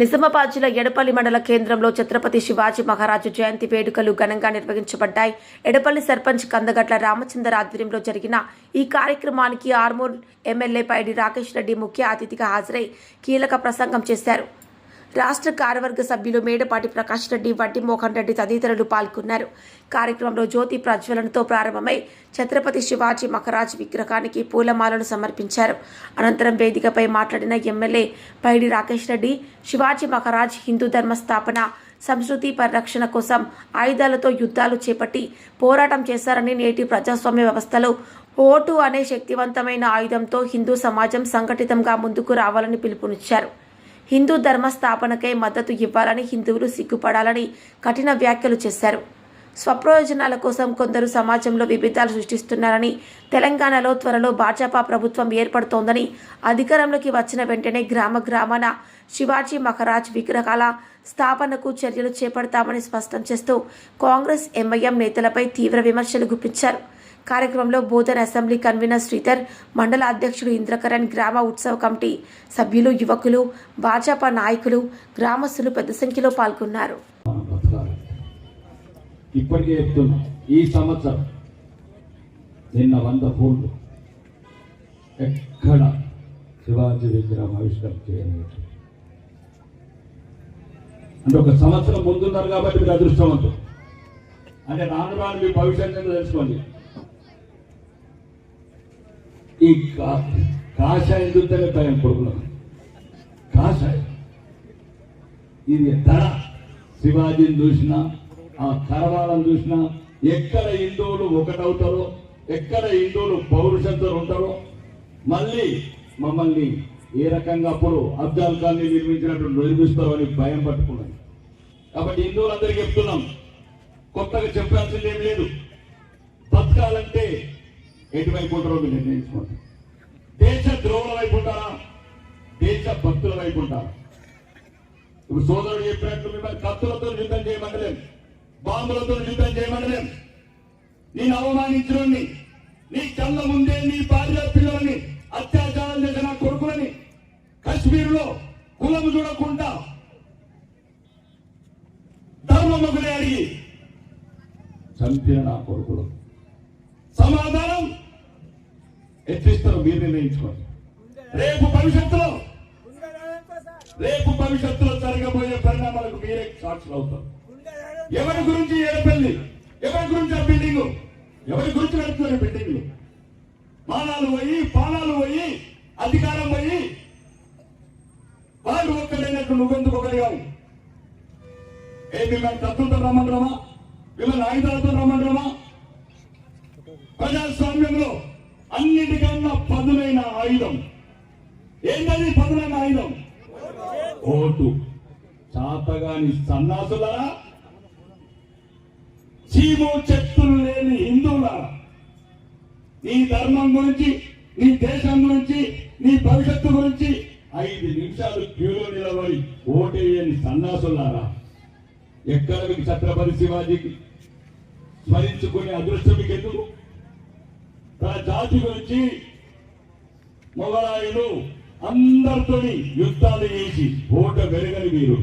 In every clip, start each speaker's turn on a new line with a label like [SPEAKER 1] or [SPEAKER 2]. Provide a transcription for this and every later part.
[SPEAKER 1] నిజామాబాద్ జిల్లా ఎడపల్లి మండల కేంద్రంలో ఛత్రపతి శివాజీ మహారాజు జయంతి వేడుకలు ఘనంగా నిర్వహించబడ్డాయి. ఎడపల్లి సర్పంచ్ కందగట్ల రామచందర్ ఆధ్వర్యంలో జరిగిన ఈ కార్యక్రమానికి ఆర్మూర్ ఎమ్మెల్యే పైడి రాకేష్ రెడ్డి ముఖ్య అతిథిగా హాజరై కీలక ప్రసంగం చేశారు. రాష్ట్ర కార్యవర్గ సభ్యులు మేడపాటి ప్రకాష్ రెడ్డి, వడ్డి మోహన్ రెడ్డి తదితరులు పాల్గొన్నారు. కార్యక్రమంలో జ్యోతి ప్రజ్వలనతో ప్రారంభమై ఛత్రపతి శివాజీ మహారాజ్ విగ్రహానికి పూలమాలను సమర్పించారు. అనంతరం వేదికపై మాట్లాడిన ఎమ్మెల్యే పైడి రాకేష్ రెడ్డి, శివాజీ మహారాజ్ హిందూ ధర్మ స్థాపన, సంస్కృతి పరిరక్షణ కోసం ఆయుధాలతో యుద్ధాలు చేపట్టి పోరాటం చేశారని, నేటి ప్రజాస్వామ్య వ్యవస్థలో ఓటు అనే శక్తివంతమైన ఆయుధంతో హిందూ సమాజం సంఘటితంగా ముందుకు రావాలని పిలుపునిచ్చారు. హిందూ ధర్మ స్థాపనకై మద్దతు ఇవ్వాలని, హిందువులు సిగ్గుపడాలని కఠిన వ్యాఖ్యలు చేశారు. స్వప్రయోజనాల కోసం కొందరు సమాజంలో విభేదాలు సృష్టిస్తున్నారని, తెలంగాణలో త్వరలో భాజపా ప్రభుత్వం ఏర్పడుతోందని, అధికారంలోకి వచ్చిన వెంటనే గ్రామాన శివాజీ మహారాజ్ విగ్రహాల స్థాపనకు చర్యలు చేపడతామని స్పష్టం చేస్తూ కాంగ్రెస్ ఎంఐఎం నేతలపై తీవ్ర విమర్శలు గుప్పించారు. కార్యక్రమంలో బోధన్ అసెంబ్లీ కన్వీనర్ శ్రీధర్, మండల అధ్యక్షుడు ఇంద్రకరణ్, గ్రామ ఉత్సవ కమిటీ సభ్యులు, యువకులు, భాజపా నాయకులు, గ్రామస్తులు పెద్ద సంఖ్యలో పాల్గొన్నారు.
[SPEAKER 2] ఇప్పటికే చెప్తున్నా, ఈ సంవత్సరం నిన్న 100 కోట్లు ఎక్కడ శివాజీ విగ్రహం ఆవిష్కరణ చేయలేదు. అంటే ఒక సంవత్సరం ముందున్నారు కాబట్టి మీరు అదృష్టవంతులు. అంటే రాను రాను మీ భవిష్యత్తు తెలుసుకోండి. ఈ కాషాయం చూస్తేనే భయం కొడుకున్నాం. కాషాయం ఇది ధర. శివాజీని చూసినా, ఆ కరవాలను చూసినా, ఎక్కడ హిందువులు ఒకటవుతారో, ఎక్కడ హిందువులు పౌరుషంతో ఉంటారో, మళ్ళీ మమ్మల్ని ఏ రకంగా అప్పుడు అబ్జాల్ ఖాన్ నిర్మించినట్టు నిర్మిస్తారో అని భయం పట్టుకున్నాం. కాబట్టి హిందువులందరికీ చెప్తున్నాం, కొత్తగా చెప్పాల్సింది ఏం లేదు. బతకాలంటే ఎటువైపు ఉంటారో మీరు నిర్ణయించుకోండి. దేశ ద్రోహుల వైపు ఉంటారా, దేశ భక్తుల వైపు ఉంటారా? ఇప్పుడు సోదరుడు చెప్పినట్టు మిమ్మల్ని కత్తులతో యుద్ధం చేయమంటలేం, బాంబులతో యుద్ధం చేయమంటలేం. నేను అవమానించుని, నీ కళ్ళ ముందే నీ భార్య పిల్లలని అత్యాచారం చేసిన నా కొడుకులని కశ్మీర్లో కులము చూడకుండా ధర్మముఖులే అడిగి చంపిన నా కొడుకులు సమాధానం ఎట్లిస్తారో మీరు నిర్ణయించుకోండి. రేపు భవిష్యత్తులో జరగబోయే పరిణామాలకు మీరే సాక్షులు అవుతారు. ఎవరి గురించి ఏడపల్లి, ఎవరి గురించి ఆ బిల్డింగ్, ఎవరి గురించి నడుపుతున్న బిల్డింగ్లు, మానాలు పోయి, పానాలు పోయి, అధికారం పోయి, వాళ్ళు ఒక్కడైనట్టు నువ్వెందుకు ఒకరిగా? మిమ్మల్ని తత్వంతో రమ్మంటామా, మిమ్మల్ని ఆయుధాలతో రమ్మంటామా? ప్రజాస్వామ్యంలో అన్నిటికన్నా పదునైన ఆయుధం ఏంటది? పదునైన ఆయుధం ఓటు. చాతగాని సన్నాసులారా, చీము చెట్టులు లేని హిందువులారా, నీ ధర్మం గురించి, నీ దేశం గురించి, నీ భవిష్యత్తు గురించి 5 నిమిషాలు క్యూలో నిలబడి ఓటేయని సన్నాసులారా, ఎక్కడ మీకు ఛత్రపతి శివాజీకి స్మరించుకునే అదృష్టం మీకు ఎందుకు? తన జాతి గురించి మొగలాయులు అందరితో యుద్ధాలు చేసి ఓట వెరగని వీరు.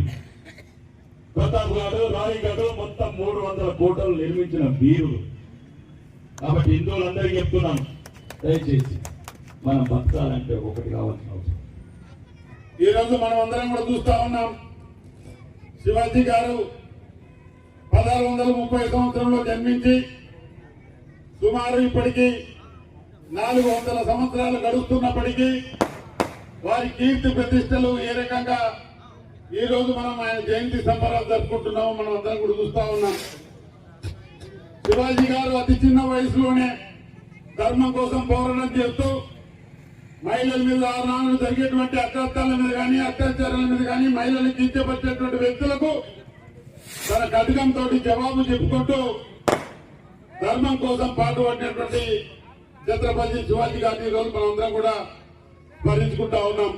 [SPEAKER 2] ప్రతాప్ గారు, రాయ్ గారు మొత్తం 300 కోటలు నిర్మించిన వీరుడు. కాబట్టి హిందువులందరికీ చెప్తున్నాం, దయచేసి మనం బతకాలంటే ఒకటి కావాల్సిన అవసరం.
[SPEAKER 3] ఈరోజు మనం అందరం కూడా చూస్తా ఉన్నాం, శివాజీ గారు 1630 సంవత్సరంలో జన్మించి సుమారు ఇప్పటికీ 400 సంవత్సరాలు గడుస్తున్నప్పటికీ వారి కీర్తి ప్రతిష్టలు ఏ రకంగా ఈ రోజు మనం ఆయన జయంతి సంబరాలు జరుపుకుంటున్నామో మనం అందరం కూడా చూస్తా ఉన్నాం. శివాజీ గారు అతి చిన్న వయసులోనే ధర్మం కోసం పోరాటం చేస్తూ మహిళల మీద ఆనాడు జరిగేటువంటి అక్రత్యాల మీద కానీ, అత్యాచారాల మీద కానీ, మహిళలకు కించపరిచేటువంటి వ్యక్తులకు తన ఖడ్గంతో జవాబు చెప్పుకుంటూ ధర్మం కోసం పాటుపడినటువంటి ఛత్రపతి శివాజీ గారిని ఈ రోజు మనందరం కూడా స్మరించుకుంటా ఉన్నాం.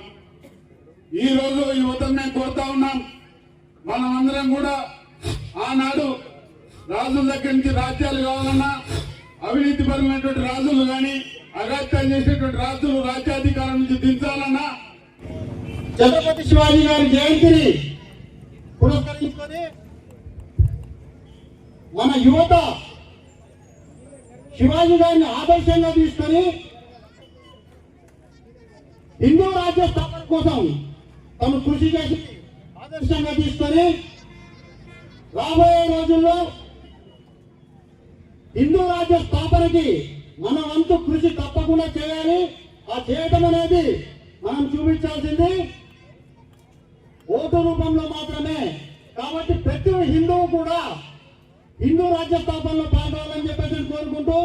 [SPEAKER 3] ఈ రోజు యువతను మేము కోరుతా ఉన్నాం, మనం అందరం కూడా ఆనాడు రాజుల దగ్గర నుంచి రాజ్యాలు కావాలన్నా, అవినీతిపరమైనటువంటి రాజులు కానీ, అగత్యాలు చేసేటువంటి రాజులు రాజ్యాధికారం నుంచి దించాలన్నా
[SPEAKER 4] ఛత్రపతి శివాజీ గారి జయంతిని పురస్కరించుకొని మన యువత శివాజీ గారిని ఆదర్శంగా తీసుకొని హిందూ రాజ్య స్థాపన కోసం తమ కృషి చేసి ఆదర్శంగా తీసుకొని రాబోయే రోజుల్లో హిందూ రాజ్య స్థాపనకి మన వంతు కృషి తప్పకుండా చేయాలి. ఆ చేయటం అనేది మనం చూపించాల్సింది ఓటు రూపంలో మాత్రమే. కాబట్టి ప్రతి హిందువు కూడా హిందూ రాజ్య స్థాపనలో పాల్గొనాలని చెప్పేసి కోరుకుంటూ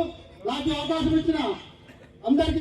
[SPEAKER 4] నాకు అవకాశం ఇచ్చిన అందరికీ